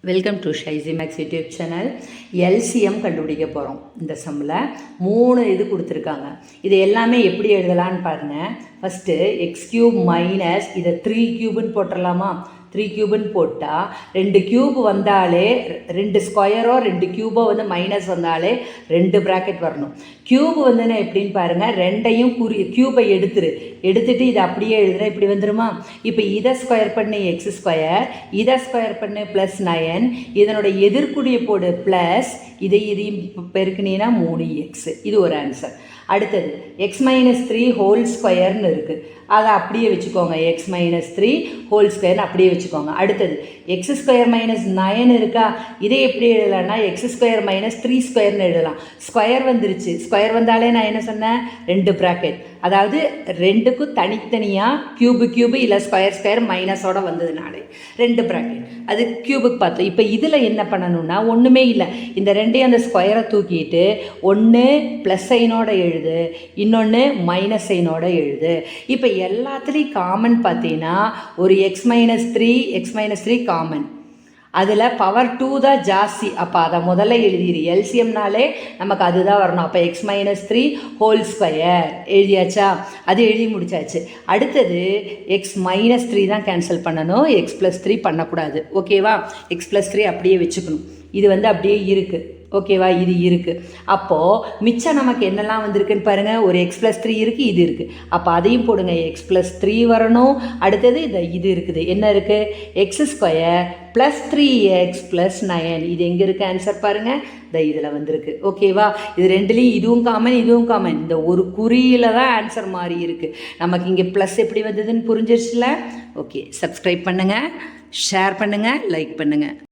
Welcome to ஷைசி maths YouTube channel. LCM கண்டுபிடிக்க போகிறோம். இந்த சம்மில் 3 இது கொடுத்துருக்காங்க. இது எல்லாமே எப்படி எழுதலான்னு பாருங்கள். ஃபஸ்ட்டு எக்ஸ் கியூப் மைனஸ் இதை 3 கியூப்னு போட்டுடலாமா? 3 கியூப்னு போட்டால் 2 கியூப் வந்தாலே 2 ஸ்கொயரோ 2 கியூபோ வந்து மைனஸ் வந்தாலே 2 ப்ராக்கெட் வரணும். கியூப் வந்துன்னா எப்படின்னு பாருங்கள். ரெண்டையும் கியூபை எடுத்துட்டு இதை அப்படியே எழுதுனா இப்படி வந்துடுமா? இப்போ இதை ஸ்கொயர் பண்ணு எக்ஸ் ஸ்கொயர், இதை ஸ்கொயர் பண்ணு +9, இதனோட எதிர்க்குடிய போடு ப்ளஸ் இதையும் பெருக்குனீங்கன்னா 3x. இது ஒரு ஆன்சர். அடுத்தது x-3 ஹோல் ஸ்கொயர்னு இருக்குது. அதை அப்படியே வச்சுக்கோங்க. x-3 ஹோல் ஸ்கொயர்னு அப்படியே வச்சுக்கோங்க. அடுத்தது x² - 9 இருக்கா? இதை எப்படி எழுதலாம்னா x² - 3 ஸ்கொயர்னு எழுதலாம். ஸ்கொயர் வந்துருச்சு. ஸ்கொயர் வந்தாலே நான் என்ன சொன்னேன்? 2 ப்ராக்கெட். அதாவது 2க்கும் தனித்தனியாக கியூபு இல்லை ஸ்கொயர் மைனஸோட வந்ததுனாலே 2 ப்ராக்கெட். அது கியூபுக்கு பார்த்தோம். இப்போ இதில் என்ன பண்ணணும்னா ஒன்றுமே இல்லை. இந்த ரெண்டையும் அந்த ஸ்கொயரை தூக்கிட்டு ஒன்று ப்ளஸ் சைனோட எழுது, இன்னொன்று மைனஸ் சைனோட எழுது. இப்போ எல்லாத்துலேயும் காமன் பார்த்தீங்கன்னா ஒரு x-3 காமன். அதில் பவர் 2 தான் ஜாஸ்தி. அப்போ அதை முதல்ல எழுதிடு. எல்சிஎம்னாலே நமக்கு அதுதான் வரணும். அப்போ x-3 ஹோல் ஸ்கொயர் எழுதியாச்சா? அது எழுதி முடிச்சாச்சு. அடுத்தது x-3 தான் கேன்சல் பண்ணணும். x+3 பண்ணக்கூடாது. ஓகேவா? x+3 அப்படியே வச்சுக்கணும். இது வந்து அப்படியே இருக்குது. ஓகேவா? இது இருக்குது. அப்போது மிச்சம் நமக்கு என்னெல்லாம் வந்திருக்குன்னு பாருங்கள். ஒரு x+3 இருக்குது, இது இருக்குது. அப்போ அதையும் போடுங்க. x+3 வரணும். அடுத்தது இது இருக்குது. என்ன இருக்குது? x² + 3x + 9. இது எங்கே இருக்குது ஆன்சர் பாருங்கள். இதில் வந்திருக்கு. ஓகேவா? இது ரெண்டுலேயும் இதுவும் காமன். இந்த ஒரு குறியில் தான் ஆன்சர் மாறி இருக்குது. நமக்கு இங்கே ப்ளஸ் எப்படி வந்ததுன்னு புரிஞ்சிருச்சுல? ஓகே, சப்ஸ்கிரைப் பண்ணுங்கள், ஷேர் பண்ணுங்கள், லைக் பண்ணுங்கள்.